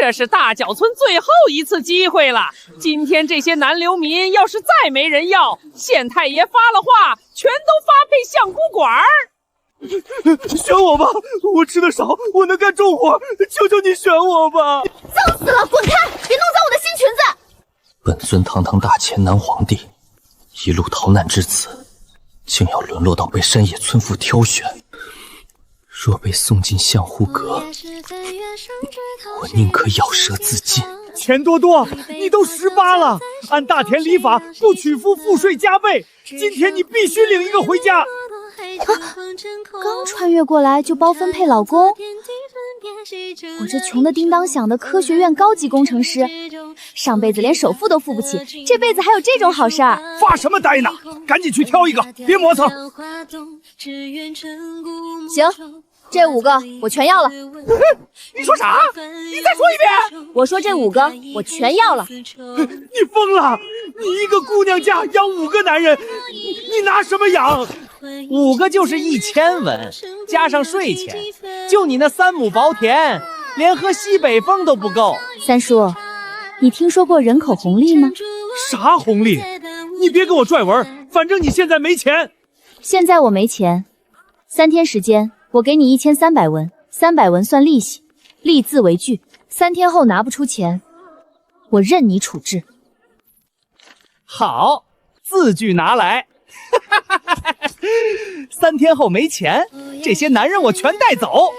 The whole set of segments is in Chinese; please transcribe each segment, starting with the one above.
这是大角村最后一次机会了。今天这些南流民要是再没人要，县太爷发了话，全都发配相扑馆。选我吧，我吃的少，我能干重活，求求你选我吧！脏死了，滚开！别弄脏我的新裙子！本尊堂堂大前南皇帝，一路逃难至此，竟要沦落到被山野村妇挑选。若被送进相护阁，我宁可咬舌自尽。钱多多，你都18了，按大田礼法，不娶夫赋税加倍。今天你必须领一个回家。刚穿越过来就包分配老公，我这穷的叮当响的科学院高级工程师，上辈子连首付都付不起，这辈子还有这种好事儿？发什么呆呢？赶紧去挑一个，别磨蹭。行，这5个我全要了。你说啥？你再说一遍。我说这5个我全要了。你疯了？你一个姑娘家养5个男人，你拿什么养？5个就是1000文，加上税钱，就你那3亩薄田，连喝西北风都不够。三叔，你听说过人口红利吗？啥红利？你别跟我拽文，反正你现在没钱。现在我没钱，3天时间，我给你1300文，300文算利息，立字为据。3天后拿不出钱，我任你处置。好，字据拿来。3天后没钱，这些男人我全带走，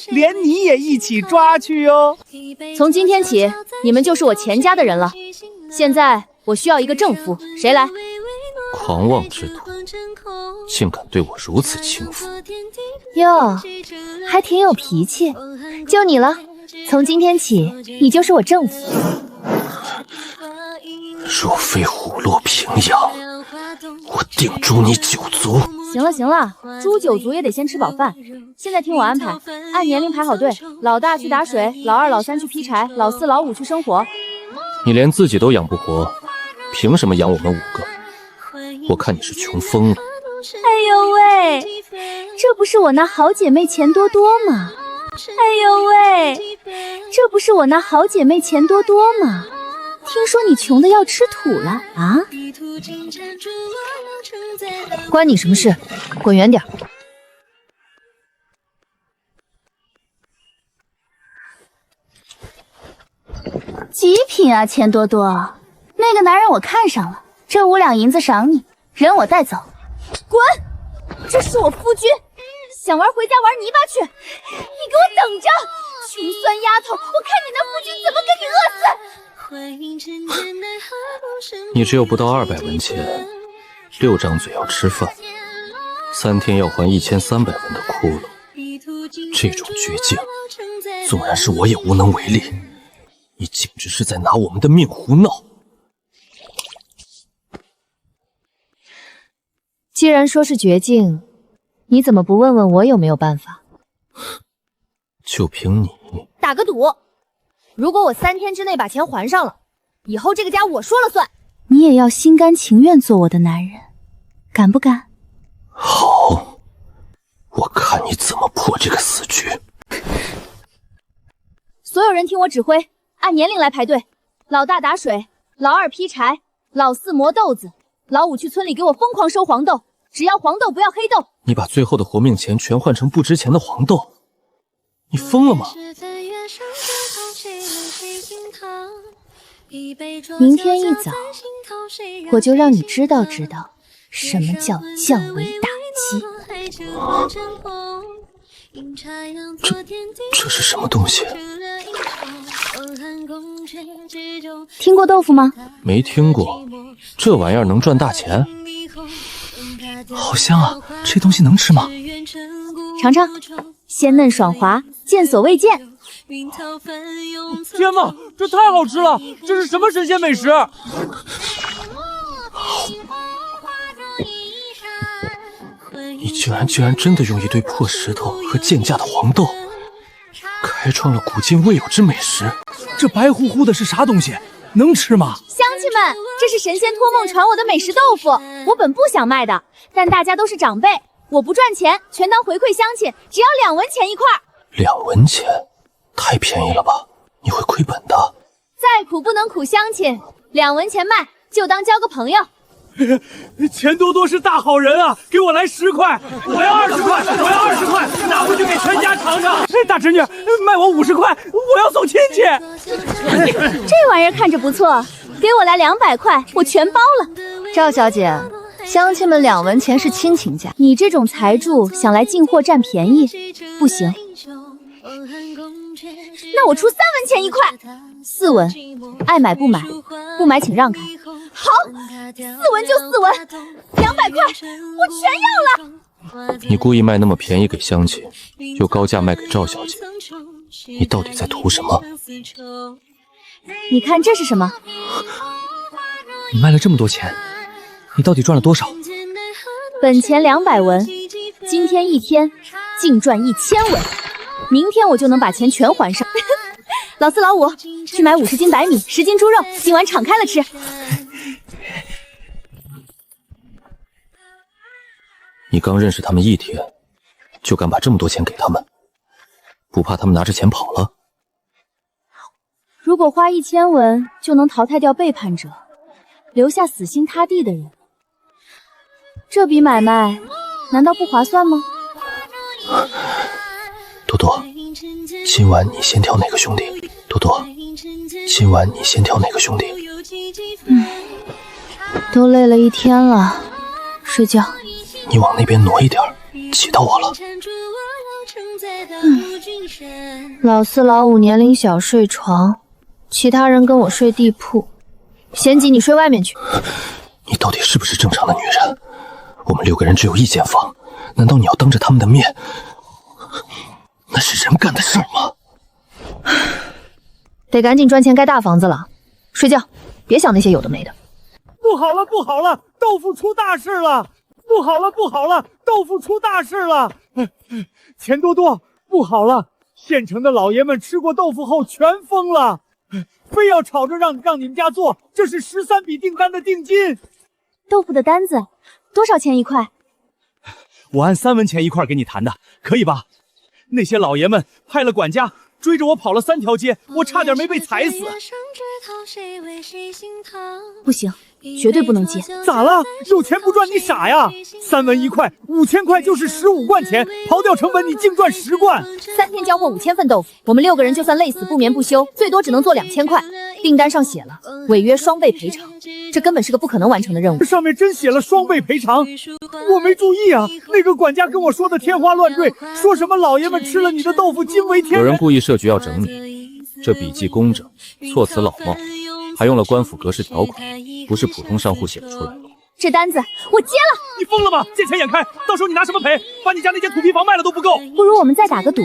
连你也一起抓去哟。从今天起，你们就是我钱家的人了。现在我需要一个正夫，谁来？狂妄之徒，竟敢对我如此轻浮！哟，还挺有脾气。就你了，从今天起，你就是我正夫。若非虎落平阳，我定诛你9族！行了行了，诛9族也得先吃饱饭。现在听我安排，按年龄排好队，老大去打水，老二老三去劈柴，老四老五去生火。你连自己都养不活，凭什么养我们5个？我看你是穷疯了。哎呦喂，这不是我那好姐妹钱多多吗？哎呦喂，这不是我那好姐妹钱多多吗？听说你穷的要吃土了啊？关你什么事？滚远点！极品啊，钱多多，那个男人我看上了，这5两银子赏你，人我带走。滚！这是我夫君，想玩回家玩泥巴去！你给我等着，穷酸丫头，我看你那夫君怎么给你饿死！你只有不到200文钱，6张嘴要吃饭，3天要还1300文的窟窿，这种绝境，纵然是我也无能为力。你简直是在拿我们的命胡闹！既然说是绝境，你怎么不问问我有没有办法？就凭你，打个赌，如果我3天之内把钱还上了，以后这个家我说了算。你也要心甘情愿做我的男人，敢不敢？好，我看你怎么破这个死局。所有人听我指挥，按年龄来排队。老大打水，老二劈柴，老四磨豆子，老五去村里给我疯狂收黄豆，只要黄豆不要黑豆。你把最后的活命钱全换成不值钱的黄豆，你疯了吗？明天一早，我就让你知道什么叫降维打击。这是什么东西？听过豆腐吗？没听过，这玩意儿能赚大钱？好香啊，这东西能吃吗？尝尝，鲜嫩爽滑，见所未见。天哪，这太好吃了！这是什么神仙美食？你居然真的用一堆破石头和贱价的黄豆，开创了古今未有之美食。这白乎乎的是啥东西？能吃吗？乡亲们，这是神仙托梦传我的美食豆腐，我本不想卖的，但大家都是长辈，我不赚钱，全当回馈乡亲，只要2文钱一块。2文钱，太便宜了吧？你会亏本的。再苦不能苦乡亲，2文钱卖，就当交个朋友。钱多多是大好人啊，给我来10块，我要20块，我要20块，拿回去给全家尝尝。大侄女，卖我50块，我要送亲戚。这玩意儿看着不错，给我来200块，我全包了。赵小姐，乡亲们2文钱是亲情价，你这种财主想来进货占便宜，不行。那我出3文钱1块，4文，爱买不买，不买请让开。好，4文就4文，200块，我全要了。你故意卖那么便宜给乡亲，又高价卖给赵小姐，你到底在图什么？你看这是什么？你卖了这么多钱，你到底赚了多少？本钱200文，今天一天净赚1000文，明天我就能把钱全还上。老4老5，去买50斤白米，10斤猪肉，今晚敞开了吃。你刚认识他们1天，就敢把这么多钱给他们，不怕他们拿着钱跑了？如果花1000文就能淘汰掉背叛者，留下死心塌地的人，这笔买卖难道不划算吗？多多，今晚你先挑哪个兄弟？多多，今晚你先挑哪个兄弟？都累了1天了，睡觉。你往那边挪一点，挤到我了。老4老5年龄小睡床，其他人跟我睡地铺，贤吉你睡外面去。你到底是不是正常的女人？我们6个人只有1间房，难道你要当着他们的面？那是人干的事吗？得赶紧赚钱盖大房子了，睡觉，别想那些有的没的。不好了，不好了，豆腐出大事了！不好了，不好了，豆腐出大事了！钱多多，不好了，县城的老爷们吃过豆腐后全疯了，非要吵着让你们家做，这是13笔订单的定金。豆腐的单子多少钱1块？我按3文钱1块给你谈的，可以吧？那些老爷们派了管家追着我跑了3条街，我差点没被踩死。不行，绝对不能接。咋了？有钱不赚你傻呀？3文1块，5000块就是15贯钱，刨掉成本你净赚10贯。3天交货5000份豆腐，我们6个人就算累死不眠不休，最多只能做2000块。订单上写了违约双倍赔偿，这根本是个不可能完成的任务。上面真写了双倍赔偿，我没注意啊。那个管家跟我说的天花乱坠，说什么老爷们吃了你的豆腐惊为天人。有人故意设局要整你，这笔记工整，措辞老冒，还用了官府格式条款，不是普通商户写得出来的。这单子我接了。你疯了吗？见钱眼开，到时候你拿什么赔？把你家那间土坯房卖了都不够。不如我们再打个赌，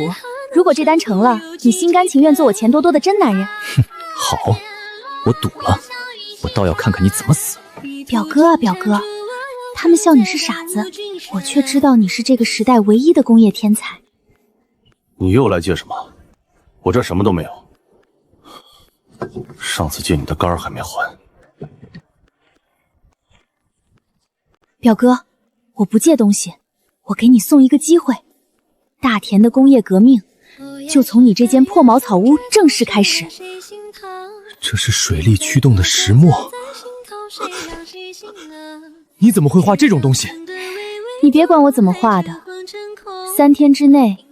如果这单成了，你心甘情愿做我钱多多的真男人。好，我赌了，我倒要看看你怎么死。表哥啊表哥，他们笑你是傻子，我却知道你是这个时代唯一的工业天才。你又来借什么？我这什么都没有。上次借你的杆儿还没还。表哥，我不借东西，我给你送一个机会。大田的工业革命就从你这间破茅草屋正式开始。这是水力驱动的石磨，你怎么会画这种东西？你别管我怎么画的，3天之内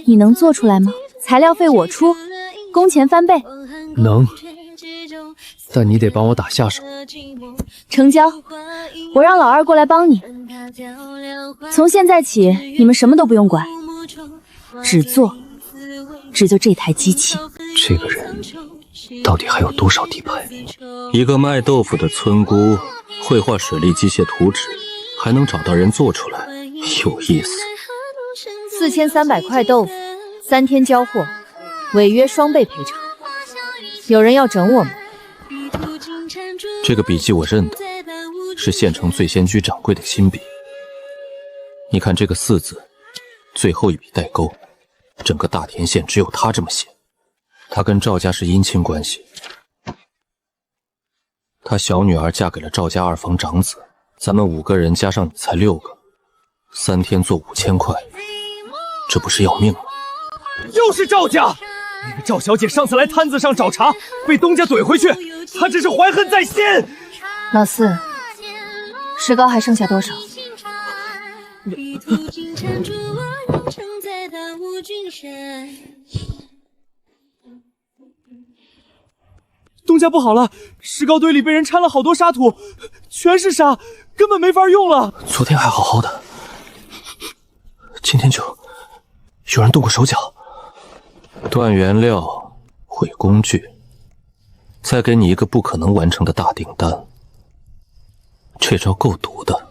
你能做出来吗？材料费我出，工钱翻倍。能，但你得帮我打下手。成交，我让老2过来帮你。从现在起，你们什么都不用管，只就这台机器。这个人到底还有多少底牌？一个卖豆腐的村姑会画水力机械图纸，还能找到人做出来，有意思。4300块豆腐，3天交货，违约双倍赔偿。有人要整我们？这个笔记我认得，是县城醉仙居掌柜的亲笔。你看这个4字，最后一笔带钩，整个大田县只有他这么写。他跟赵家是姻亲关系，他小女儿嫁给了赵家2房长子，咱们5个人加上你才6个，3天做5000块，这不是要命吗？又是赵家！那个赵小姐上次来摊子上找茬，被东家怼回去，她这是怀恨在心。老四，石膏还剩下多少？东家不好了，石膏堆里被人掺了好多沙土，全是沙，根本没法用了。昨天还好好的，今天就有人动过手脚。断原料，毁工具，再给你一个不可能完成的大订单。这招够毒的，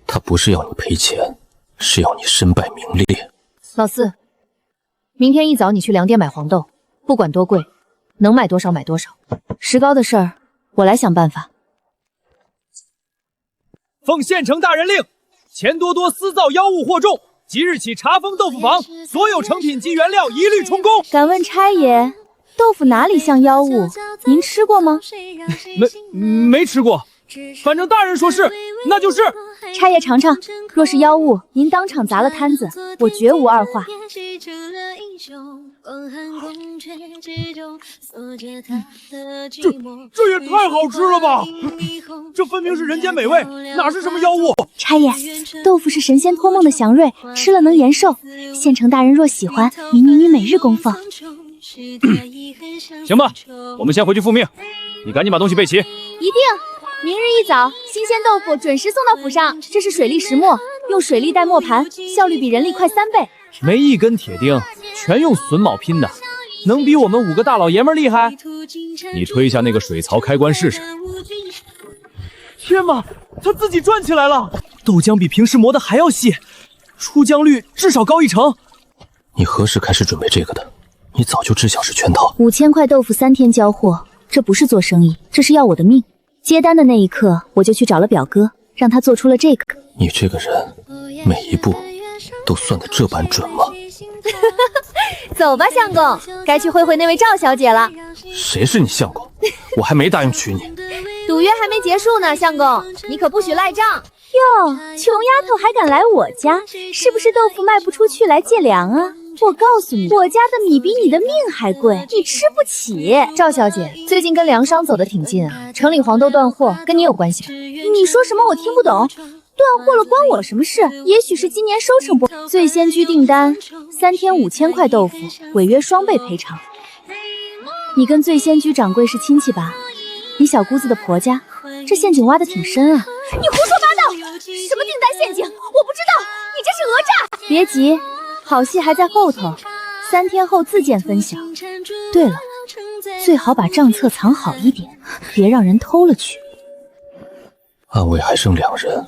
他不是要你赔钱，是要你身败名裂。老四，明天一早你去粮店买黄豆，不管多贵，能买多少买多少。石膏的事儿，我来想办法。奉县城大人令，钱多多私造妖物货重，即日起查封豆腐坊，所有成品及原料一律充公。敢问差爷，豆腐哪里像妖物？您吃过吗？没吃过，反正大人说是，那就是。差爷尝尝，若是妖物，您当场砸了摊子，我绝无二话。这也太好吃了吧！这分明是人间美味，哪是什么妖物？差爷，豆腐是神仙托梦的祥瑞，吃了能延寿。县城大人若喜欢，民女每日供奉。行吧，我们先回去复命，你赶紧把东西备齐。一定。明日一早，新鲜豆腐准时送到府上。这是水力石磨，用水力带磨盘，效率比人力快3倍。没一根铁钉，全用榫卯拼的，能比我们5个大老爷们厉害？你推下那个水槽开关试试。天哪，它自己转起来了！豆浆比平时磨的还要细，出浆率至少高1成。你何时开始准备这个的？你早就知晓是圈套。5000块豆腐3天交货，这不是做生意，这是要我的命。接单的那一刻，我就去找了表哥，让他做出了这个。你这个人，每一步都算得这般准吗？走吧，相公，该去会会那位赵小姐了。谁是你相公？我还没答应娶你。赌约还没结束呢，相公，你可不许赖账。哟，穷丫头还敢来我家，是不是豆腐卖不出去来借粮啊？我告诉你，我家的米比你的命还贵，你吃不起。赵小姐最近跟粮商走得挺近啊，城里黄豆断货，跟你有关系吧？你说什么我听不懂。断货了关我什么事？也许是今年收成不好。醉仙居订单3天5000块豆腐，违约双倍赔偿。你跟醉仙居掌柜是亲戚吧？你小姑子的婆家，这陷阱挖得挺深啊！你胡说八道！什么订单陷阱？我不知道，你这是讹诈！别急，好戏还在后头，3天后自见分晓。对了，最好把账册藏好一点，别让人偷了去。暗卫还剩2人，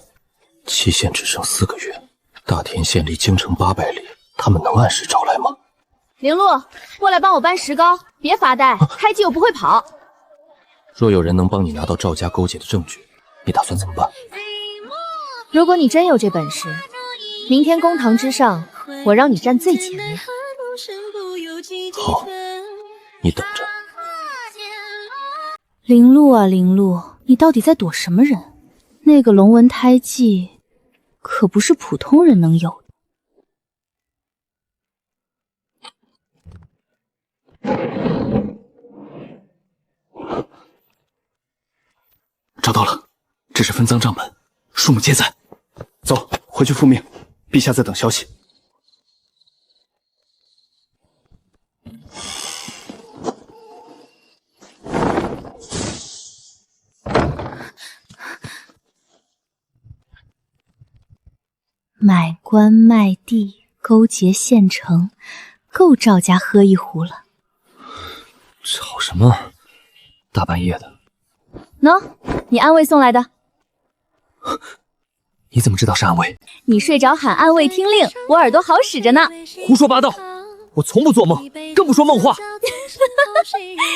期限只剩4个月。大田县离京城800里，他们能按时找来吗？玲珑，过来帮我搬石膏，别发呆，开机我不会跑。若有人能帮你拿到赵家勾结的证据，你打算怎么办？如果你真有这本事，明天公堂之上，我让你站最前面。好，你等着。玲珑啊玲珑，你到底在躲什么人？那个龙纹胎记，可不是普通人能有的。找到了，这是分赃账本，数目皆在。走，回去复命，陛下在等消息。买官卖地，勾结县城，够赵家喝一壶了。吵什么？大半夜的。喏，你暗卫送来的。你怎么知道是暗卫？你睡着喊暗卫听令，我耳朵好使着呢。胡说八道！我从不做梦，更不说梦话。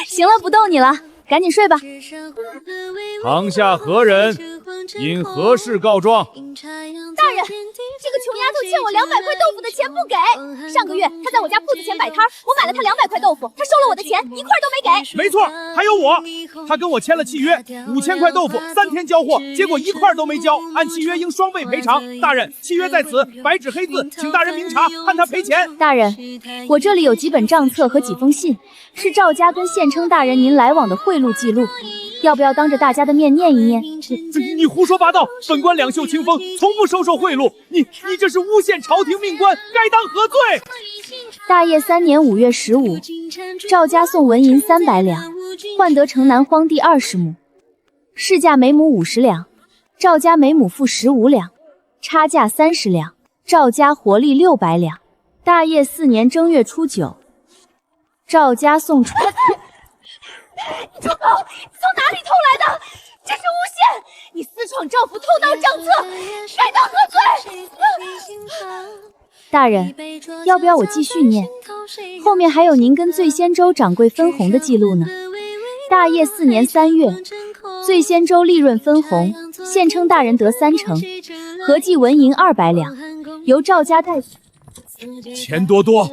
行了，不逗你了，赶紧睡吧。堂下何人？因何事告状？大人，这个穷丫头欠我200块豆腐的钱不给。上个月她在我家铺子前摆摊，我买了她200块豆腐，她收了我的钱，1块都没给。没错，还有我。他跟我签了契约，5000块豆腐3天交货，结果1块都没交，按契约应双倍赔偿。大人，契约在此，白纸黑字，请大人明察，判他赔钱。大人，我这里有几本账册和几封信，是赵家跟县称大人您来往的贿赂记录，要不要当着大家的面念一念？你胡说八道！本官两袖清风，从不收受贿赂。你这是诬陷朝廷命官，该当何罪？大业3年5月15，赵家送纹银300两，换得城南荒地20亩，市价每亩50两，赵家每亩付15两，差价30两，赵家活利600两。大业4年正月初9，赵家送出。住口！从哪里偷来的？这是诬陷！你私闯赵府，偷盗账册，该当何罪？大人，要不要我继续念？后面还有您跟醉仙粥掌柜分红的记录呢。大业4年3月，醉仙粥利润分红，县称大人得3成，合计纹银200两，由赵家代。钱多多，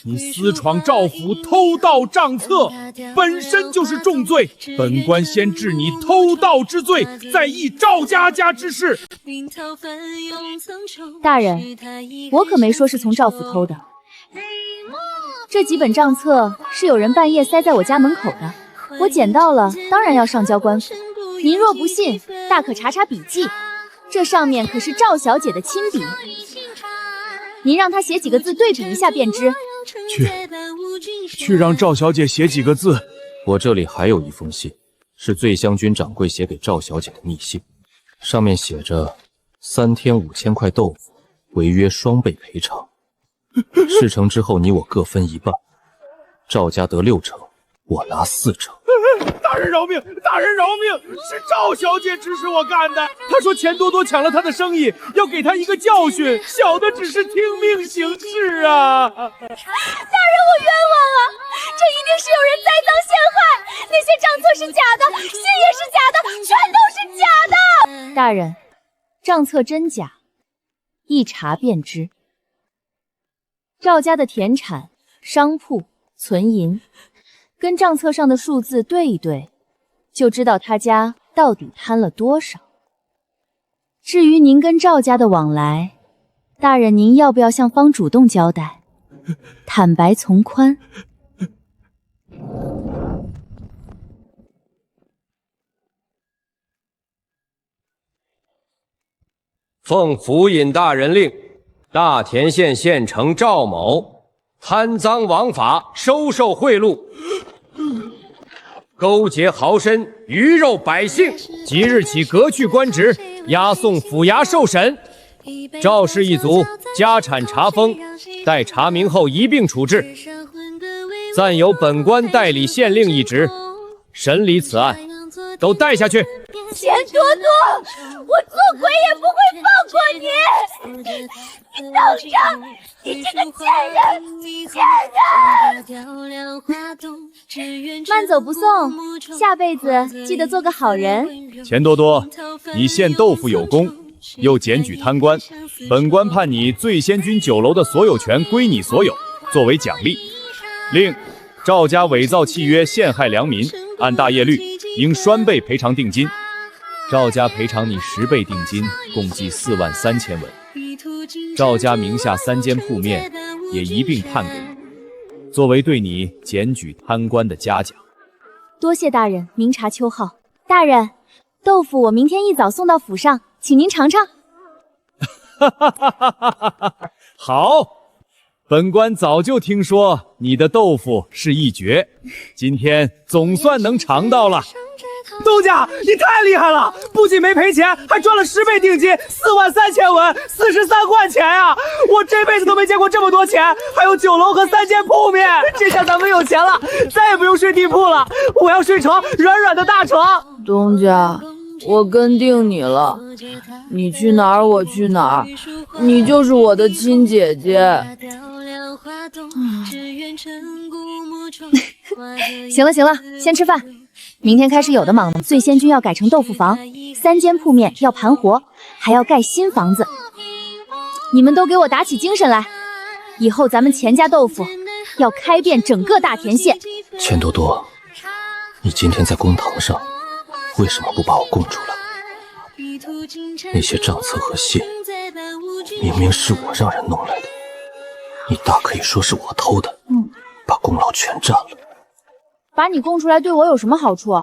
你私闯赵府，偷盗账册，本身就是重罪。本官先治你偷盗之罪，再议赵家之事。大人，我可没说是从赵府偷的。这几本账册是有人半夜塞在我家门口的，我捡到了，当然要上交官府。您若不信，大可查查笔记，这上面可是赵小姐的亲笔。您让她写几个字对比一下便知。去让赵小姐写几个字。我这里还有一封信，是醉香君掌柜写给赵小姐的密信，上面写着3天5000块豆腐，违约双倍赔偿。事成之后，你我各分1半，赵家得6成，我拿4成。大人饶命！大人饶命！是赵小姐指使我干的。她说钱多多抢了她的生意，要给她一个教训。小的只是听命行事啊！大人，我冤枉啊！这一定是有人栽赃陷害，那些账册是假的，信也是假的，全都是假的。大人，账册真假，一查便知。赵家的田产、商铺、存银，跟账册上的数字对一对，就知道他家到底贪了多少。至于您跟赵家的往来，大人您要不要向方主动交代？坦白从宽。奉府尹大人令，大田县县城赵某贪赃枉法，收受贿赂，勾结豪绅，鱼肉百姓，即日起革去官职，押送府衙受审。赵氏一族家产查封，待查明后一并处置。暂由本官代理县令一职，审理此案，都带下去。钱多多，我做鬼也不会放过你！你等着，你这个贱人！贱人！慢走不送，下辈子记得做个好人。钱多多，你献豆腐有功，又检举贪官，本官判你醉仙君酒楼的所有权归你所有，作为奖励。另，赵家伪造契约陷害良民，按大业律应双倍赔偿定金。赵家赔偿你10倍定金，共计43000文。赵家名下3间铺面也一并判给你，作为对你检举贪官的嘉奖。多谢大人明察秋毫。大人，豆腐我明天一早送到府上，请您尝尝。好，本官早就听说你的豆腐是一绝，今天总算能尝到了。东家，你太厉害了！不仅没赔钱，还赚了10倍定金，43000文，43贯钱啊！我这辈子都没见过这么多钱，还有酒楼和3间铺面。这下咱们有钱了，再也不用睡地铺了。我要睡床，软软的大床。东家，我跟定你了，你去哪儿我去哪儿，你就是我的亲姐姐。行了行了，先吃饭。明天开始有的忙了，醉仙君要改成豆腐房，3间铺面要盘活，还要盖新房子。你们都给我打起精神来，以后咱们钱家豆腐要开遍整个大田县。钱多多，你今天在公堂上为什么不把我供出来？那些账册和信明明是我让人弄来的，你大可以说是我偷的，把功劳全占了。把你供出来对我有什么好处？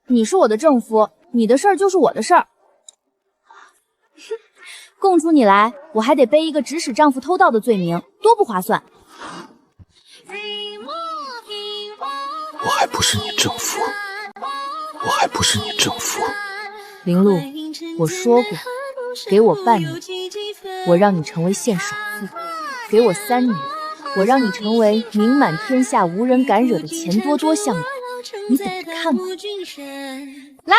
你是我的正夫，你的事儿就是我的事儿。供出你来，我还得背一个指使丈夫偷盗的罪名，多不划算。我还不是你正夫，我还不是你正夫。林露，我说过，给我半年，我让你成为县首富；给我3年，我让你成为名满天下、无人敢惹的钱多多相公。你等着看吧！来，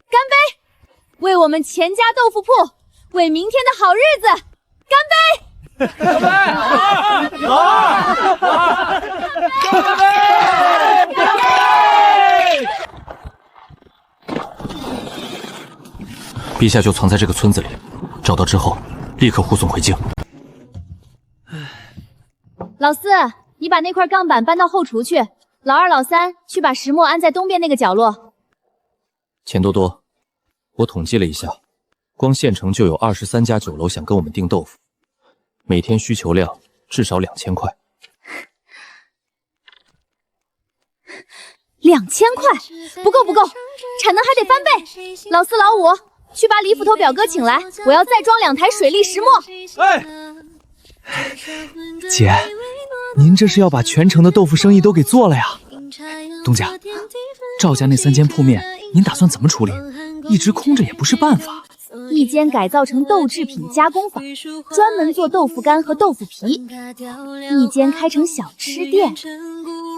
干杯！为我们钱家豆腐铺，为明天的好日子，干杯！干杯！干杯！干杯！陛下就藏在这个村子里，找到之后立刻护送回京。老四，你把那块钢板搬到后厨去。老二、老三去把石磨安在东边那个角落。钱多多，我统计了一下，光县城就有23家酒楼想跟我们订豆腐，每天需求量至少2000块。2000块？不够不够，产能还得翻倍。老四、老五，去把李斧头表哥请来，我要再装2台水力石磨。哎，姐，您这是要把全城的豆腐生意都给做了呀？东家，赵家那3间铺面，您打算怎么处理？一直空着也不是办法。一间改造成豆制品加工坊，专门做豆腐干和豆腐皮；一间开成小吃店，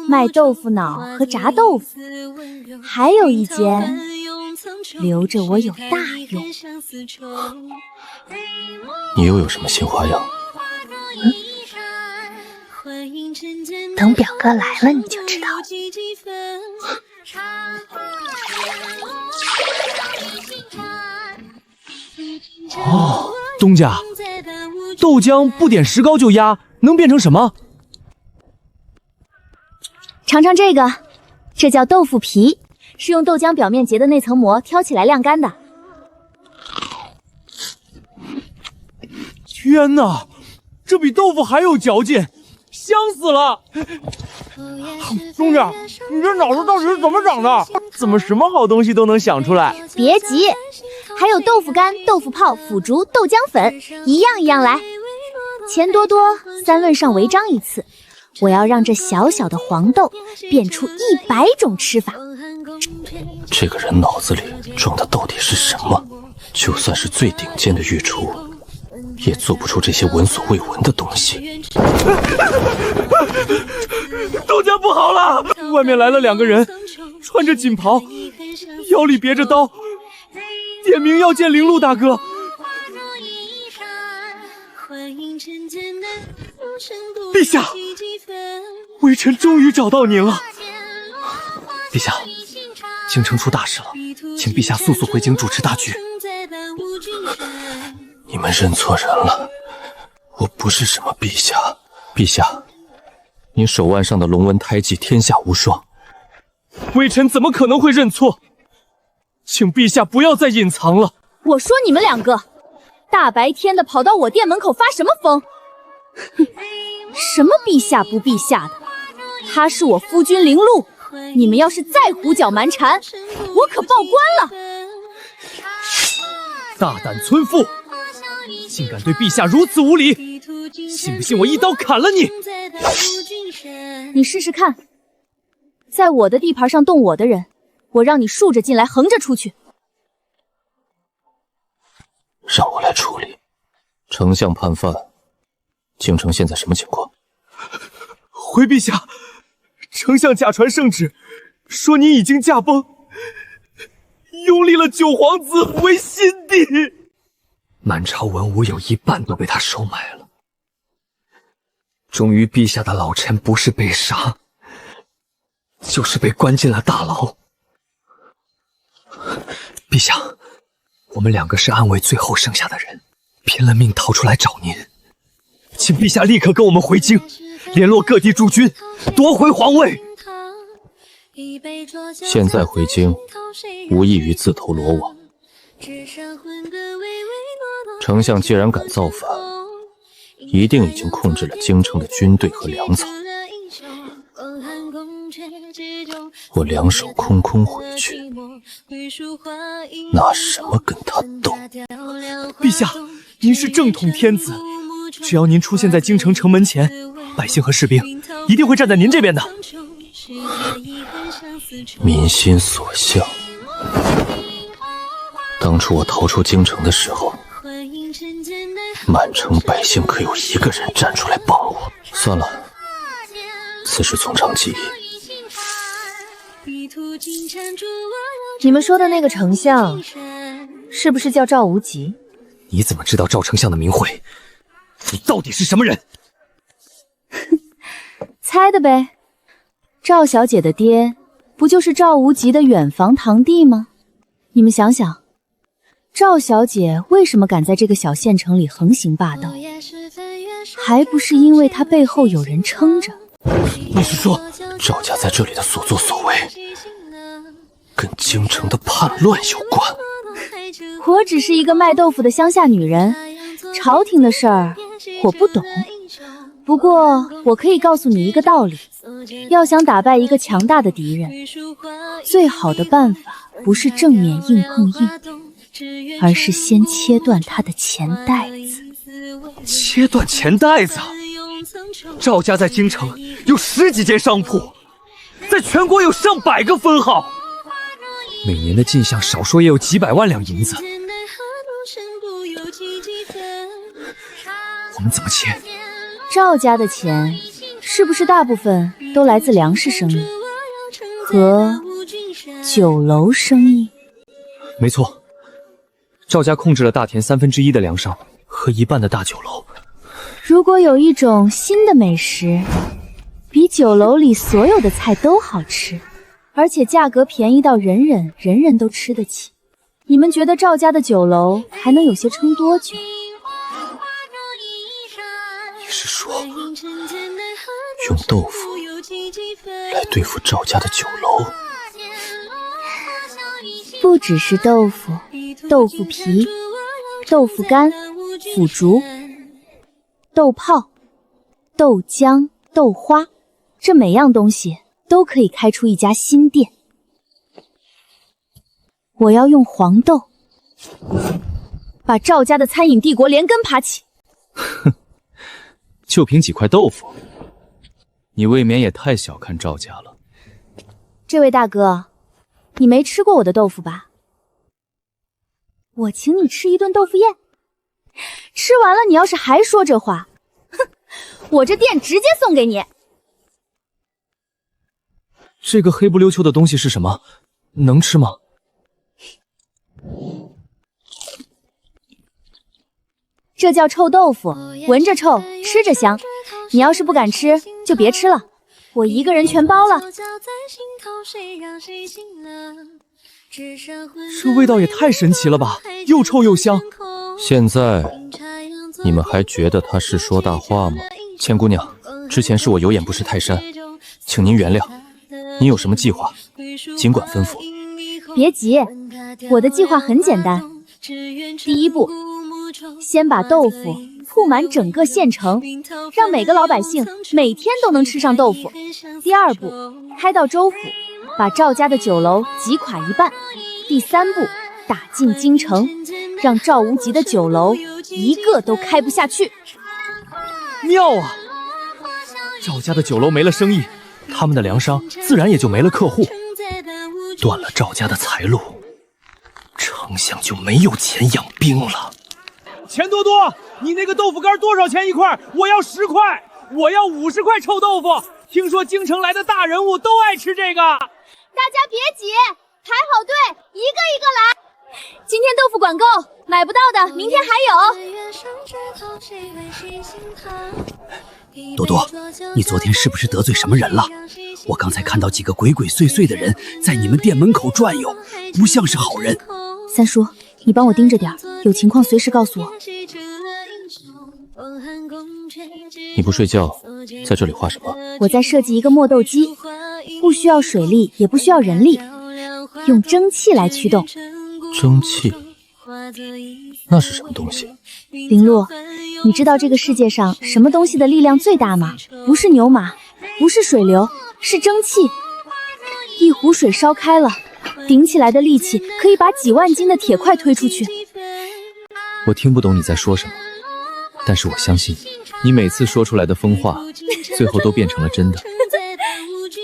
卖豆腐脑和炸豆腐；还有一间留着我有大用。你又有什么新花样？等表哥来了你就知道了。哦，东家，豆浆不点石膏就压，能变成什么？尝尝这个，这叫豆腐皮，是用豆浆表面结的那层膜挑起来晾干的。天哪，这比豆腐还有嚼劲，香死了！东家，你这脑子到底是怎么长的？怎么什么好东西都能想出来？别急，还有豆腐干、豆腐泡、腐竹、豆浆粉，一样一样来。钱多多3论上违章一次，我要让这小小的黄豆变出100种吃法。这个人脑子里装的到底是什么？就算是最顶尖的御厨，也做不出这些闻所未闻的东西。豆浆不好了！外面来了2个人，穿着锦袍，腰里别着刀，点名要见林路大哥。陛下，微臣终于找到您了。陛下，京城出大事了，请陛下速速回京主持大局。你们认错人了，我不是什么陛下。陛下，您手腕上的龙纹胎记天下无双，微臣怎么可能会认错？请陛下不要再隐藏了。我说你们2个，大白天的跑到我店门口发什么疯？哼，什么陛下不陛下的，他是我夫君林路，你们要是再胡搅蛮缠，我可报官了。大胆村妇，竟敢对陛下如此无礼，信不信我一刀砍了你？你试试看，在我的地盘上动我的人，我让你竖着进来，横着出去。让我来处理。丞相判犯，京城现在什么情况？回陛下，丞相假传圣旨，说您已经驾崩，拥立了9皇子为新帝。满朝文武有1半都被他收买了。终于陛下的老臣不是被杀，就是被关进了大牢。陛下，我们2个是安危最后剩下的人，拼了命逃出来找您，请陛下立刻跟我们回京，联络各地驻军，夺回皇位。现在回京，无异于自投罗网。丞相既然敢造反，一定已经控制了京城的军队和粮草。我两手空空回去，拿什么跟他斗？陛下，您是正统天子，只要您出现在京城城门前，百姓和士兵一定会站在您这边的。民心所向。当初我逃出京城的时候，满城百姓可有一个人站出来帮我。算了，此事从长计议。你们说的那个丞相，是不是叫赵无极？你怎么知道赵丞相的名讳？你到底是什么人？猜的呗。赵小姐的爹，不就是赵无极的远房堂弟吗？你们想想，赵小姐为什么敢在这个小县城里横行霸道？还不是因为她背后有人撑着。你是说，赵家在这里的所作所为，跟京城的叛乱有关？我只是一个卖豆腐的乡下女人，朝廷的事儿我不懂。不过我可以告诉你一个道理，要想打败一个强大的敌人，最好的办法不是正面硬碰硬，而是先切断他的钱袋子。切断钱袋子？赵家在京城有10几间商铺，在全国有上百个分号，每年的进项少说也有几百万两银子。我们怎么切？赵家的钱是不是大部分都来自粮食生意和酒楼生意？没错，赵家控制了大田1/3的粮商和1半的大酒楼。如果有一种新的美食，比酒楼里所有的菜都好吃，而且价格便宜到人人都吃得起，你们觉得赵家的酒楼还能有些撑多久？你是说，用豆腐来对付赵家的酒楼？不只是豆腐，豆腐皮、豆腐干、腐竹、豆泡、豆浆、豆花，这每样东西都可以开出一家新店。我要用黄豆把赵家的餐饮帝国连根拔起。哼，就凭几块豆腐，你未免也太小看赵家了。这位大哥，你没吃过我的豆腐吧？我请你吃一顿豆腐宴，吃完了你要是还说这话，哼，我这店直接送给你。这个黑不溜秋的东西是什么？能吃吗？这叫臭豆腐，闻着臭，吃着香。你要是不敢吃，就别吃了，我一个人全包了。这味道也太神奇了吧，又臭又香。现在你们还觉得他是说大话吗？千姑娘，之前是我有眼不识泰山，请您原谅。你有什么计划，尽管吩咐。别急，我的计划很简单。第一步，先把豆腐铺满整个县城，让每个老百姓每天都能吃上豆腐。第二步，开到州府，把赵家的酒楼击垮一半。第三步，打进京城，让赵无极的酒楼一个都开不下去。妙啊！赵家的酒楼没了生意，他们的粮商自然也就没了客户，断了赵家的财路，丞相就没有钱养兵了。钱多多，你那个豆腐干多少钱一块？我要10块，我要50块臭豆腐。听说京城来的大人物都爱吃这个。大家别急，排好队，一个一个来。今天豆腐管够，买不到的明天还有。多多，你昨天是不是得罪什么人了？我刚才看到几个鬼鬼祟祟的人在你们店门口转悠，不像是好人。三叔，你帮我盯着点，有情况随时告诉我。你不睡觉，在这里画什么？我在设计一个磨豆机，不需要水力，也不需要人力，用蒸汽来驱动。蒸汽？那是什么东西？林洛，你知道这个世界上什么东西的力量最大吗？不是牛马，不是水流，是蒸汽。一壶水烧开了，顶起来的力气可以把几万斤的铁块推出去。我听不懂你在说什么，但是我相信你每次说出来的疯话，最后都变成了真的。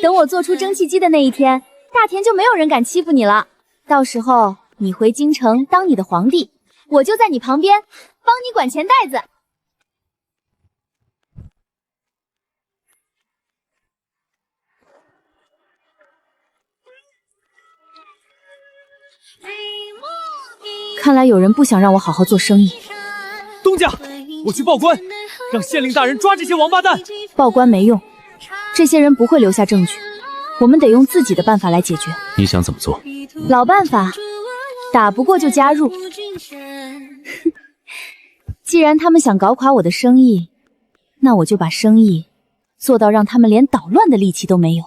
等我做出蒸汽机的那一天，大田就没有人敢欺负你了。到时候你回京城当你的皇帝，我就在你旁边帮你管钱袋子。看来有人不想让我好好做生意。东家，我去报官，让县令大人抓这些王八蛋。报官没用，这些人不会留下证据，我们得用自己的办法来解决。你想怎么做？老办法，打不过就加入。既然他们想搞垮我的生意，那我就把生意做到让他们连捣乱的力气都没有。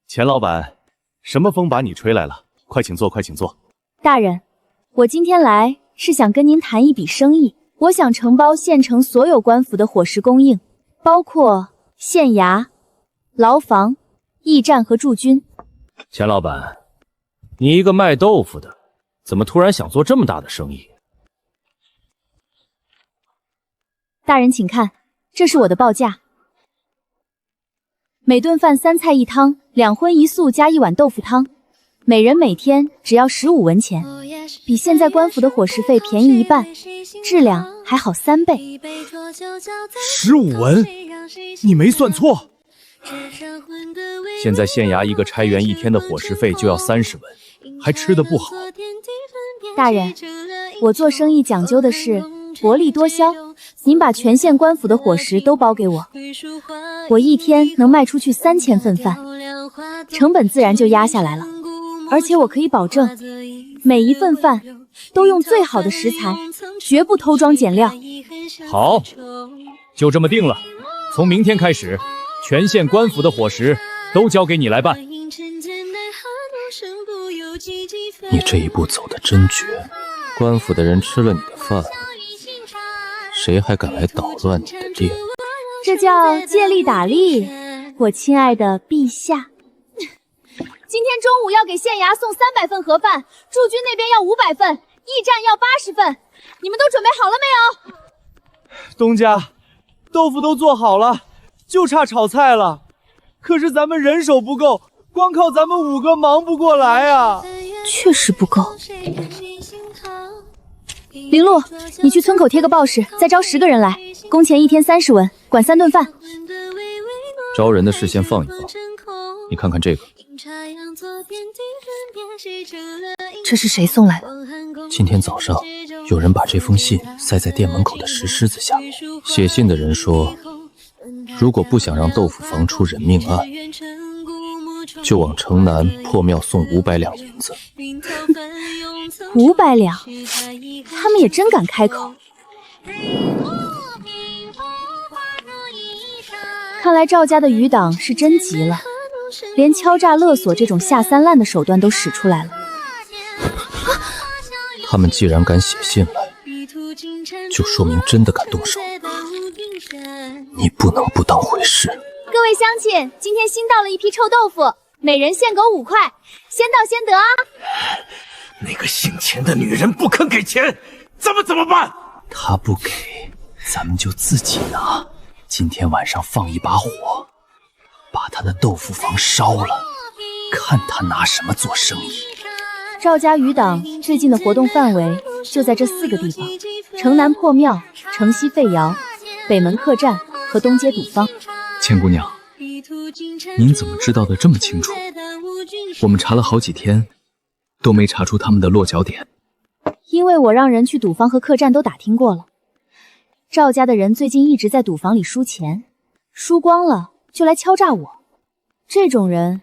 钱老板，什么风把你吹来了？快请坐，快请坐。大人，我今天来是想跟您谈一笔生意。我想承包县城所有官府的伙食供应，包括县衙、牢房、驿站和驻军。钱老板，你一个卖豆腐的，怎么突然想做这么大的生意？大人请看，这是我的报价。每顿饭3菜1汤，2荤1素加1碗豆腐汤，每人每天只要15文钱，比现在官府的伙食费便宜1半，质量还好3倍。15文，你没算错。现在县衙一个差员1天的伙食费就要30文，还吃得不好。大人，我做生意讲究的是薄利多销，您把全县官府的伙食都包给我，我1天能卖出去3000份饭，成本自然就压下来了。而且我可以保证，每一份饭都用最好的食材，绝不偷装减料。好，就这么定了。从明天开始，全县官府的伙食都交给你来办。你这一步走得真绝，官府的人吃了你的饭，谁还敢来捣乱你的店？这叫借力打力，我亲爱的陛下。今天中午要给县衙送300份盒饭，驻军那边要500份，驿站要80份，你们都准备好了没有？东家，豆腐都做好了，就差炒菜了。可是咱们人手不够，光靠咱们5个忙不过来啊。确实不够。林洛，你去村口贴个报示，再招10个人来，工钱1天30文，管3顿饭。招人的事先放一放，你看看这个。这是谁送来的？今天早上有人把这封信塞在店门口的石狮子下。写信的人说，如果不想让豆腐房出人命案，就往城南破庙送500两银子。500两，他们也真敢开口。看来赵家的余党是真急了，连敲诈勒索这种下三滥的手段都使出来了。他们既然敢写信来，就说明真的敢动手。你不能不当回事。各位乡亲，今天新到了一批臭豆腐，每人限购5块，先到先得啊！那个姓钱的女人不肯给钱，咱们怎么办？她不给，咱们就自己拿。今天晚上放一把火，把她的豆腐房烧了，看她拿什么做生意。赵家余党最近的活动范围就在这4个地方：城南破庙、城西废窑、北门客栈和东街赌坊。钱姑娘，您怎么知道的这么清楚？我们查了好几天，都没查出他们的落脚点。因为我让人去赌坊和客栈都打听过了，赵家的人最近一直在赌坊里输钱，输光了就来敲诈我。这种人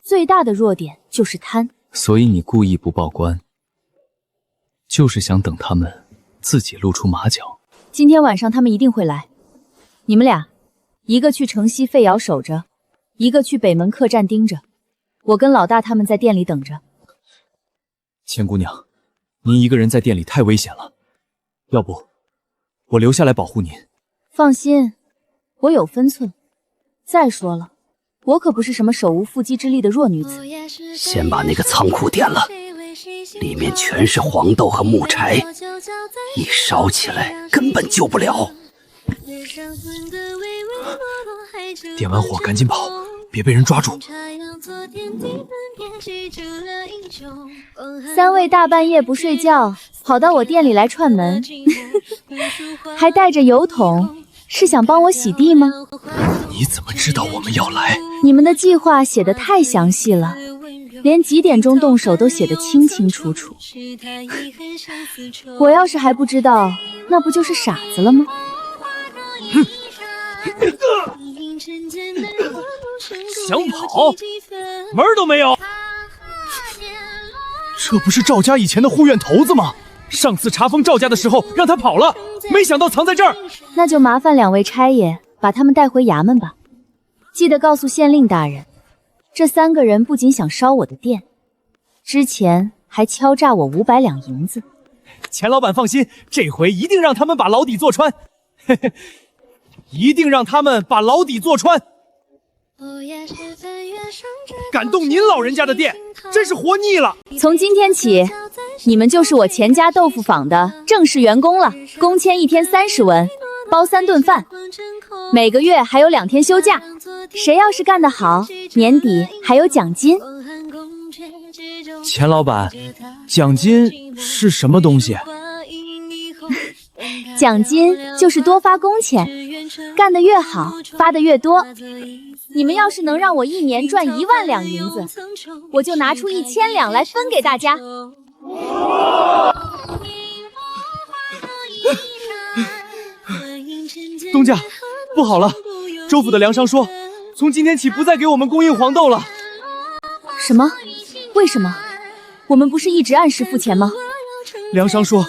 最大的弱点就是贪。所以你故意不报官，就是想等他们自己露出马脚。今天晚上他们一定会来，你们俩，一个去城西废窑守着，一个去北门客栈盯着，我跟老大他们在店里等着。钱姑娘，您一个人在店里太危险了，要不我留下来保护您。放心，我有分寸。再说了，我可不是什么手无缚鸡之力的弱女子。先把那个仓库点了，里面全是黄豆和木柴，一烧起来根本救不了。点完火赶紧跑，别被人抓住。三位大半夜不睡觉，跑到我店里来串门，还带着油桶，是想帮我洗地吗？你怎么知道我们要来？你们的计划写得太详细了，连几点钟动手都写得清清楚楚。我要是还不知道，那不就是傻子了吗？想跑，门儿都没有！这不是赵家以前的护院头子吗？上次查封赵家的时候让他跑了，没想到藏在这儿。那就麻烦两位差爷把他们带回衙门吧。记得告诉县令大人，这3个人不仅想烧我的店，之前还敲诈我500两银子。钱老板放心，这回一定让他们把牢底坐穿。嘿嘿，一定让他们把牢底坐穿。敢动您老人家的店，真是活腻了。从今天起，你们就是我钱家豆腐坊的正式员工了。工签1天30文，包3顿饭，每个月还有2天休假。谁要是干得好，年底还有奖金。钱老板，奖金是什么东西？奖金就是多发工钱，干得越好，发得越多。你们要是能让我1年赚1万两银子，我就拿出1000两来分给大家。东家，不好了！州府的粮商说，从今天起不再给我们供应黄豆了。什么？为什么？我们不是一直按时付钱吗？粮商说，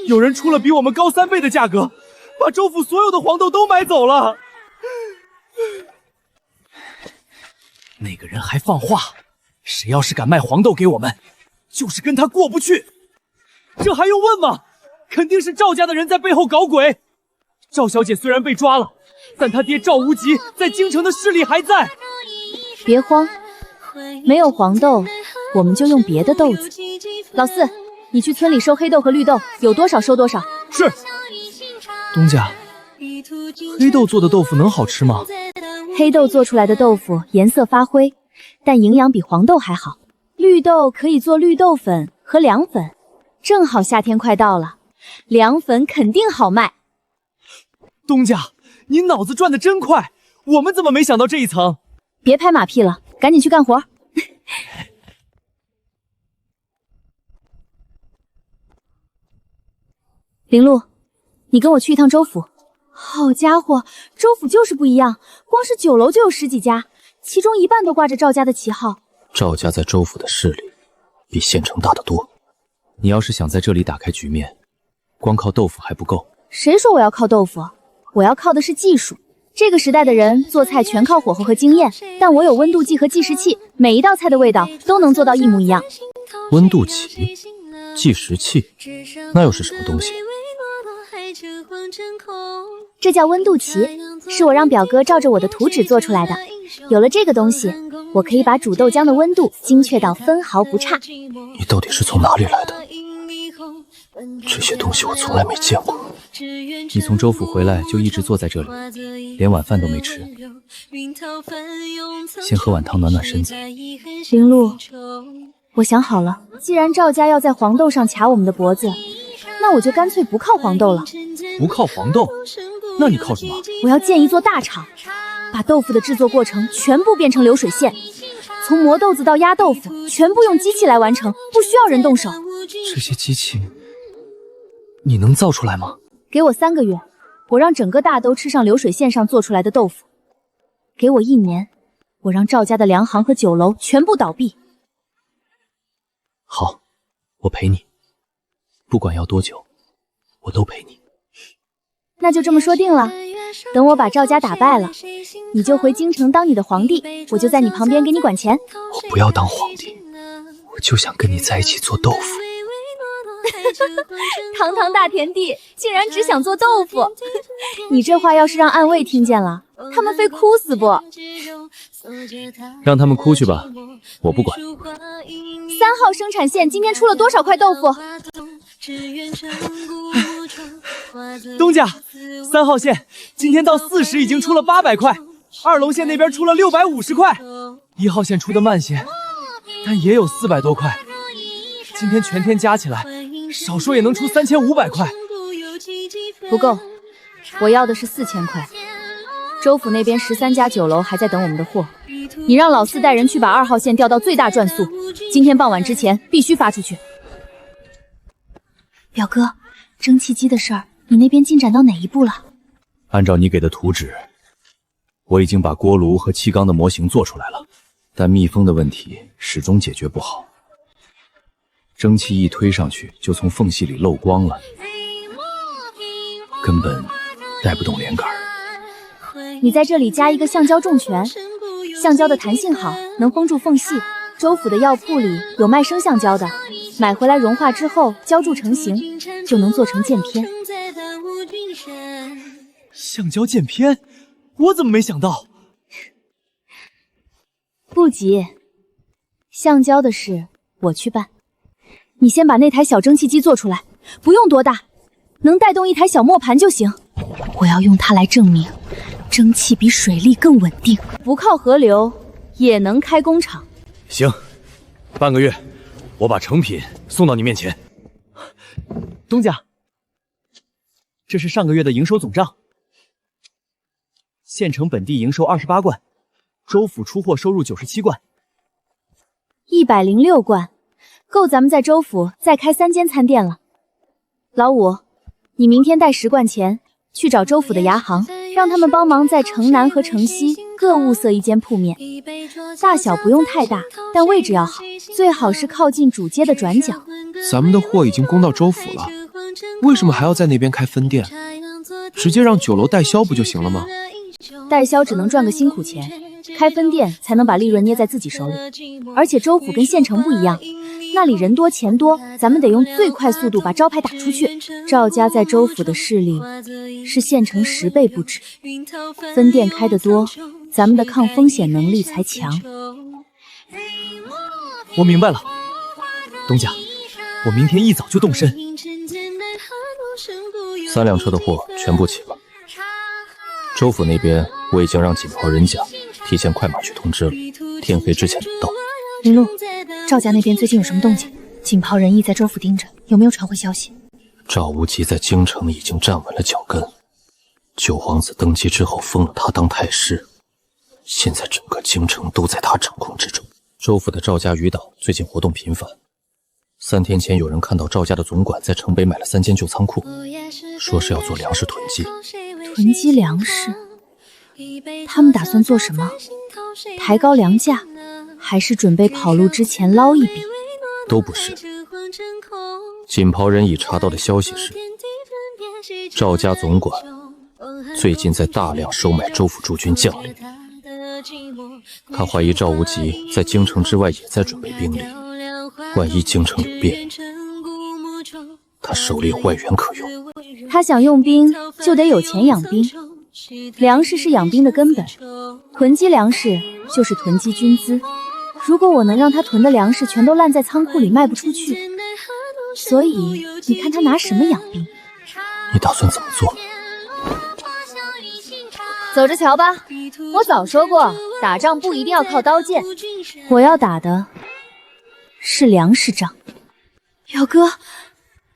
有人出了比我们高3倍的价格，把州府所有的黄豆都买走了。那个人还放话，谁要是敢卖黄豆给我们，就是跟他过不去。这还用问吗？肯定是赵家的人在背后搞鬼。赵小姐虽然被抓了，但她爹赵无极在京城的势力还在。别慌，没有黄豆，我们就用别的豆子。老四，你去村里收黑豆和绿豆，有多少收多少。是。东家，黑豆做的豆腐能好吃吗？黑豆做出来的豆腐颜色发灰，但营养比黄豆还好。绿豆可以做绿豆粉和凉粉，正好夏天快到了，凉粉肯定好卖。东家，您脑子转得真快，我们怎么没想到这一层？别拍马屁了，赶紧去干活。林路，你跟我去一趟州府。好家伙，州府就是不一样，光是酒楼就有10几家，其中一半都挂着赵家的旗号。赵家在州府的势力比县城大得多。你要是想在这里打开局面，光靠豆腐还不够。谁说我要靠豆腐？我要靠的是技术。这个时代的人做菜全靠火候和经验，但我有温度计和计时器，每一道菜的味道都能做到一模一样。温度计、计时器，那又是什么东西？这叫温度旗，是我让表哥照着我的图纸做出来的。有了这个东西，我可以把煮豆浆的温度精确到分毫不差。你到底是从哪里来的？这些东西我从来没见过。你从州府回来就一直坐在这里，连晚饭都没吃。先喝碗汤暖暖身子。林路，我想好了，既然赵家要在黄豆上卡我们的脖子，那我就干脆不靠黄豆了。不靠黄豆？那你靠什么？我要建一座大厂，把豆腐的制作过程全部变成流水线，从磨豆子到压豆腐，全部用机器来完成，不需要人动手。这些机器，你能造出来吗？给我3个月，我让整个大都吃上流水线上做出来的豆腐。给我1年，我让赵家的粮行和酒楼全部倒闭。好，我陪你，不管要多久，我都陪你。那就这么说定了。等我把赵家打败了，你就回京城当你的皇帝，我就在你旁边给你管钱。我不要当皇帝，我就想跟你在一起做豆腐。堂堂大田地，竟然只想做豆腐，你这话要是让暗卫听见了，他们非哭死不？让他们哭去吧，我不管。3号生产线今天出了多少块豆腐？东家，3号线今天到40已经出了800块，2龙线那边出了650块，1号线出的慢些，但也有400多块。今天全天加起来，少说也能出3500块。不够，我要的是4000块。州府那边13家酒楼还在等我们的货，你让老四带人去把2号线调到最大转速，今天傍晚之前必须发出去。表哥，蒸汽机的事儿，你那边进展到哪一步了？按照你给的图纸，我已经把锅炉和气缸的模型做出来了，但密封的问题始终解决不好。蒸汽一推上去就从缝隙里漏光了，根本带不动连杆。你在这里加一个橡胶重拳，橡胶的弹性好，能封住缝隙。州府的药铺里有卖生橡胶的，买回来融化之后浇铸成型，就能做成剑片。橡胶剑片，我怎么没想到？不急，橡胶的事我去办。你先把那台小蒸汽机做出来，不用多大，能带动一台小磨盘就行。我要用它来证明蒸汽比水力更稳定，不靠河流也能开工厂。行，半个月，我把成品送到你面前。东家，这是上个月的营收总账。县城本地营收28贯，州府出货收入97贯，106贯，够咱们在州府再开3间餐店了。老五，你明天带10贯钱去找州府的牙行，让他们帮忙在城南和城西各物色1间铺面，大小不用太大，但位置要好，最好是靠近主街的转角。咱们的货已经供到州府了，为什么还要在那边开分店？直接让酒楼代销不就行了吗？代销只能赚个辛苦钱，开分店才能把利润捏在自己手里。而且州府跟县城不一样，那里人多钱多，咱们得用最快速度把招牌打出去。赵家在州府的势力是县城10倍不止，分店开得多，咱们的抗风险能力才强。我明白了，东家，我明天一早就动身。3辆车的货全部齐了。州府那边我已经让锦袍人讲提前快马去通知了，天黑之前能到。林路，赵家那边最近有什么动静？锦袍人一在州府盯着，有没有传回消息？赵无极在京城已经站稳了脚跟，九皇子登基之后封了他当太师，现在整个京城都在他掌控之中。州府的赵家余党最近活动频繁，3天前有人看到赵家的总管在城北买了3间旧仓库，说是要做粮食囤积。囤积粮食？他们打算做什么？抬高粮价，还是准备跑路之前捞一笔？都不是。锦袍人已查到的消息是，赵家总管最近在大量收买州府驻军将领，他怀疑赵无极在京城之外也在准备兵力，万一京城有变，他手里有外援可用。他想用兵，就得有钱养兵。粮食是养兵的根本，囤积粮食就是囤积军资。如果我能让他囤的粮食全都烂在仓库里卖不出去，所以你看他拿什么养兵？你打算怎么做？走着瞧吧。我早说过，打仗不一定要靠刀剑，我要打的是粮食仗。表哥，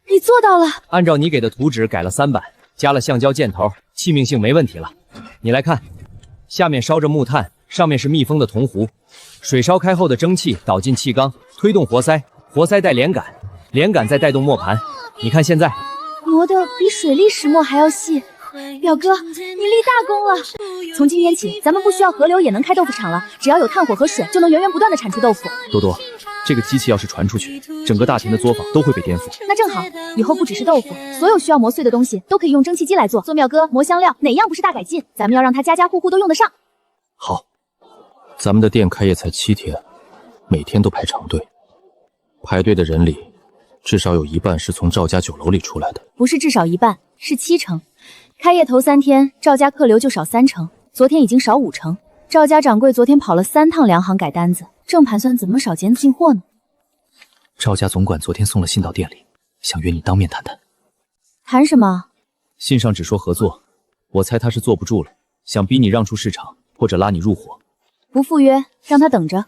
你做到了。按照你给的图纸改了3版，加了橡胶箭头，气命性没问题了。你来看，下面烧着木炭，上面是密封的铜壶，水烧开后的蒸汽导进气缸，推动活塞，活塞带连杆，连杆再带动磨盘。你看现在磨得比水力石磨还要细。表哥，你立大功了！从今天起，咱们不需要河流也能开豆腐厂了，只要有炭火和水，就能源源不断的产出豆腐。多多，这个机器要是传出去，整个大田的作坊都会被颠覆。那正好，以后不只是豆腐，所有需要磨碎的东西都可以用蒸汽机来做。做妙歌、磨香料，哪样不是大改进？咱们要让它家家户户都用得上。好，咱们的店开业才7天，每天都排长队，排队的人里至少有一半是从赵家酒楼里出来的。不是至少一半，是70%。开业头3天，赵家客流就少30%，昨天已经少50%。赵家掌柜昨天跑了3趟粮行改单子，正盘算怎么少捡进货呢。赵家总管昨天送了信到店里，想约你当面谈谈。谈什么？信上只说合作，我猜他是坐不住了，想逼你让出市场，或者拉你入伙。不赴约，让他等着。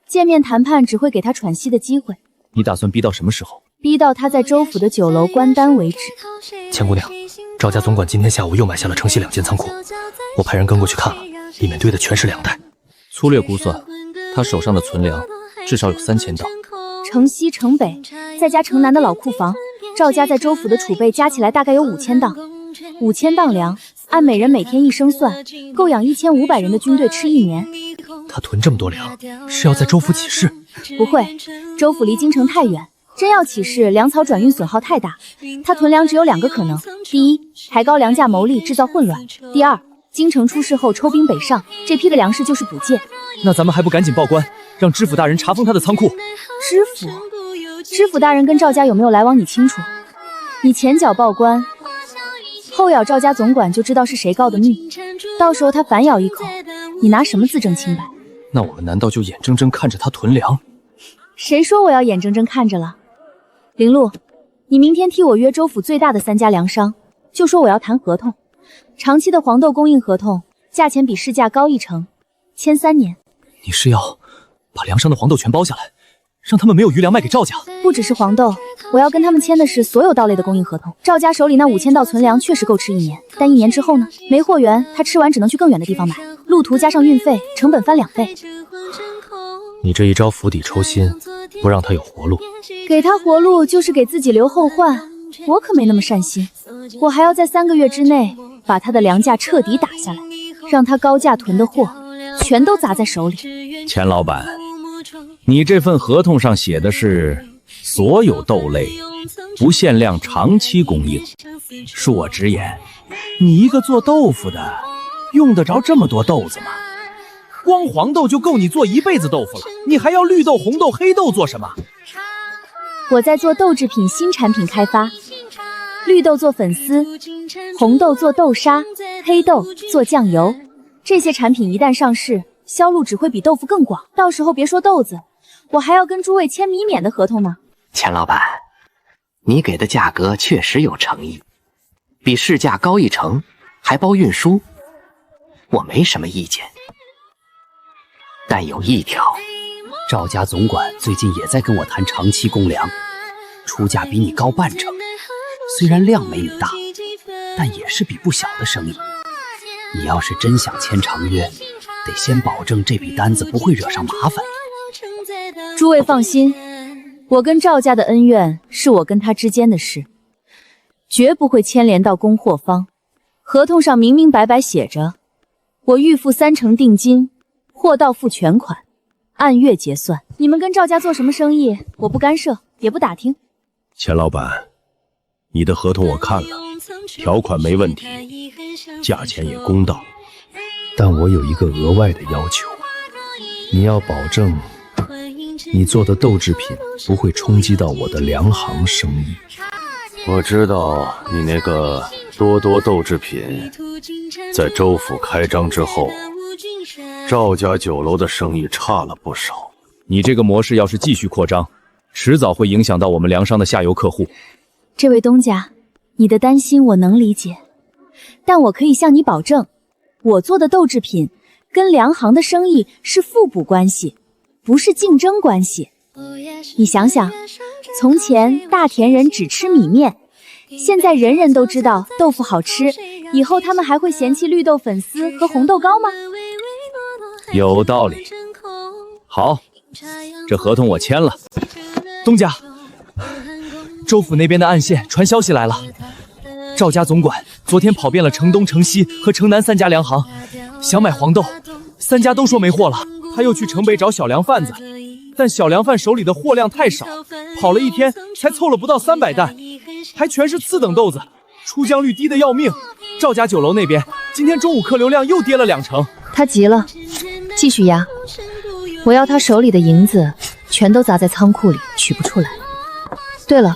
见面谈判只会给他喘息的机会。你打算逼到什么时候？逼到他在州府的酒楼关单为止。钱姑娘，赵家总管今天下午又买下了城西2间仓库，我派人跟过去看了，里面堆的全是粮袋。粗略估算，他手上的存粮至少有3000担。城西、城北，再加城南的老库房，赵家在州府的储备加起来大概有5000担。5000担粮，按每人每天1升算，够养1500人的军队吃1年。他囤这么多粮，是要在州府起事？不会，州府离京城太远，真要起事，粮草转运损耗太大。他囤粮只有2个可能：第一，抬高粮价牟利，制造混乱；第二，京城出事后抽兵北上，这批的粮食就是补借。那咱们还不赶紧报官，让知府大人查封他的仓库？知府大人跟赵家有没有来往你清楚？你前脚报官，后咬赵家总管，就知道是谁告的密。到时候他反咬一口，你拿什么自证清白？那我们难道就眼睁睁看着他囤粮？谁说我要眼睁睁看着了？林路，你明天替我约州府最大的3家粮商，就说我要谈合同，长期的黄豆供应合同，价钱比市价高1成，签3年。你是要把粮商的黄豆全包下来，让他们没有余粮卖给赵家？不只是黄豆，我要跟他们签的是所有稻类的供应合同。赵家手里那5000稻存粮确实够吃1年，但1年之后呢？没货源，他吃完只能去更远的地方买，路途加上运费，成本翻2倍。你这一招釜底抽薪，不让他有活路。给他活路就是给自己留后患，我可没那么善心。我还要在3个月之内把他的粮价彻底打下来，让他高价囤的货全都砸在手里。钱老板，你这份合同上写的是所有豆类不限量长期供应。恕我直言，你一个做豆腐的，用得着这么多豆子吗？光黄豆就够你做1辈子豆腐了，你还要绿豆、红豆、黑豆做什么？我在做豆制品新产品开发，绿豆做粉丝，红豆做豆沙，黑豆做酱油。这些产品一旦上市，销路只会比豆腐更广。到时候别说豆子，我还要跟诸位签米免的合同呢。钱老板，你给的价格确实有诚意，比市价高1成，还包运输，我没什么意见。但有一条，赵家总管最近也在跟我谈长期供粮，出价比你高半成，虽然量没你大，但也是笔不小的生意。你要是真想签长约，得先保证这笔单子不会惹上麻烦。诸位放心，我跟赵家的恩怨是我跟他之间的事，绝不会牵连到供货方。合同上明明白白写着，我预付3成定金，货到付全款，按月结算。你们跟赵家做什么生意，我不干涉，也不打听。钱老板，你的合同我看了，条款没问题，价钱也公道，但我有一个额外的要求，你要保证你做的豆制品不会冲击到我的粮行生意。我知道你那个多多豆制品在州府开张之后，赵家酒楼的生意差了不少。你这个模式要是继续扩张，迟早会影响到我们粮商的下游客户。这位东家，你的担心我能理解，但我可以向你保证，我做的豆制品跟粮行的生意是互补关系，不是竞争关系。你想想，从前大田人只吃米面，现在人人都知道豆腐好吃，以后他们还会嫌弃绿豆粉丝和红豆糕吗？有道理。好，这合同我签了。东家，州府那边的暗线传消息来了，赵家总管昨天跑遍了城东、城西和城南3家粮行，想买黄豆，3家都说没货了。他又去城北找小粮贩子，但小粮贩手里的货量太少，跑了一天才凑了不到300担，还全是次等豆子，出浆率低得要命。赵家酒楼那边今天中午客流量又跌了2成。他急了，继续压，我要他手里的银子全都砸在仓库里，取不出来。对了，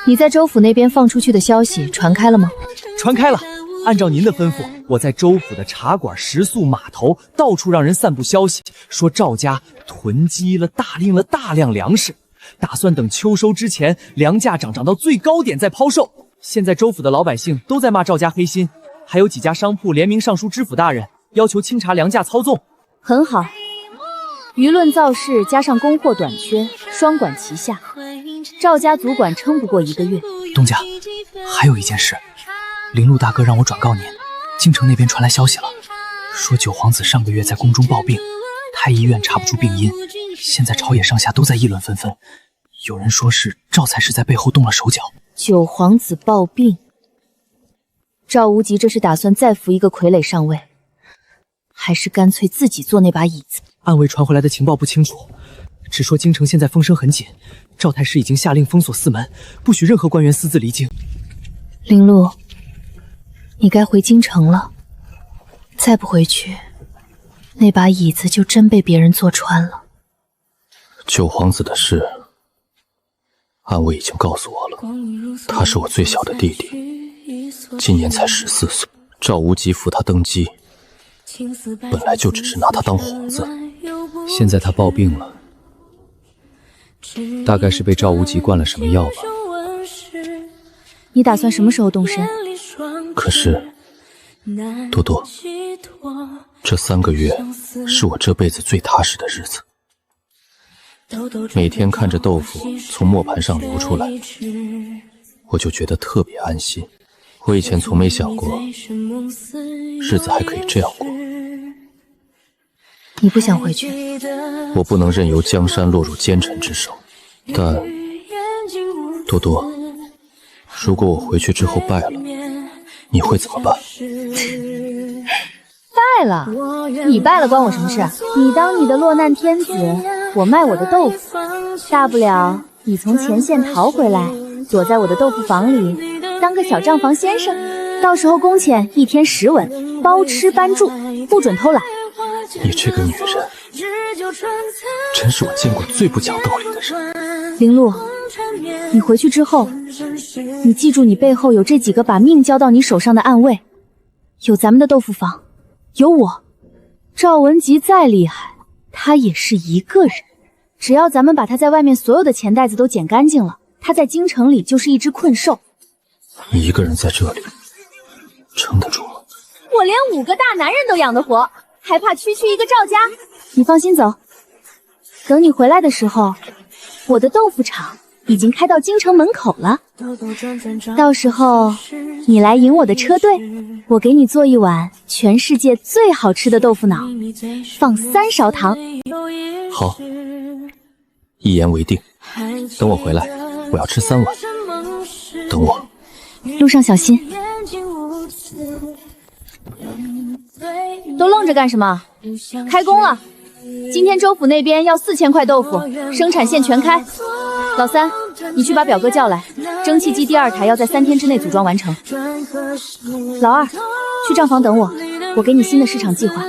你在州府那边放出去的消息传开了吗？传开了。按照您的吩咐，我在州府的茶馆、食宿、码头到处让人散布消息，说赵家囤积了大量粮食，打算等秋收之前，粮价涨到最高点再抛售。现在州府的老百姓都在骂赵家黑心，还有几家商铺联名上书知府大人，要求清查粮价操纵。很好，舆论造势加上供货短缺，双管齐下，赵家足管撑不过1个月。东家，还有一件事，林路大哥让我转告您，京城那边传来消息了，说九皇子上个月在宫中暴病，太医院查不出病因，现在朝野上下都在议论纷纷，有人说是赵才是在背后动了手脚。九皇子暴病，赵无极这是打算再扶一个傀儡上位，还是干脆自己坐那把椅子？暗卫传回来的情报不清楚，只说京城现在风声很紧，赵太师已经下令封锁4门，不许任何官员私自离京。林路，你该回京城了，再不回去，那把椅子就真被别人坐穿了。九皇子的事，暗卫已经告诉我了，他是我最小的弟弟，今年才14岁。赵无极扶他登基，本来就只是拿他当幌子，现在他暴病了，大概是被赵无极灌了什么药吧。你打算什么时候动身？可是，多多，这3个月是我这辈子最踏实的日子。每天看着豆腐从磨盘上流出来，我就觉得特别安心。我以前从没想过，日子还可以这样过。你不想回去？我不能任由江山落入奸臣之手。但，多多，如果我回去之后败了，你会怎么办？败了？你败了关我什么事？你当你的落难天子，我卖我的豆腐，大不了你从前线逃回来，躲在我的豆腐坊里当个小账房先生，到时候工钱1天10文，包吃班住，不准偷懒。你这个女人，真是我见过最不讲道理的人。林路，你回去之后，你记住你背后有这几个把命交到你手上的暗卫，有咱们的豆腐坊，有我。赵文吉再厉害，他也是一个人，只要咱们把他在外面所有的钱袋子都捡干净了，他在京城里就是一只困兽。你一个人在这里，撑得住吗？我连5个大男人都养得活，还怕区区一个赵家？你放心走，等你回来的时候，我的豆腐厂已经开到京城门口了，到时候你来迎我的车队，我给你做一碗全世界最好吃的豆腐脑，放3勺糖。好，一言为定。等我回来，我要吃3碗。等我。路上小心。都愣着干什么？开工了！今天州府那边要4000块豆腐，生产线全开。老三，你去把表哥叫来，蒸汽机第2台要在3天之内组装完成。老二，去账房等我，我给你新的市场计划。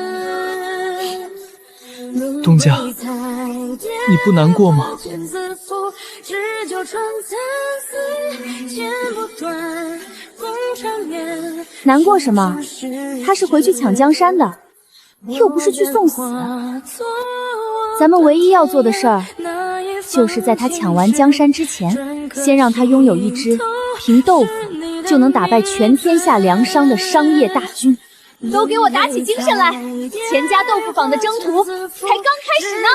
东家，你不难过吗？难过什么？他是回去抢江山的，又不是去送死。咱们唯一要做的事儿，就是在他抢完江山之前，先让他拥有一支凭豆腐就能打败全天下粮商的商业大军。都给我打起精神来！钱家豆腐坊的征途才刚开始呢。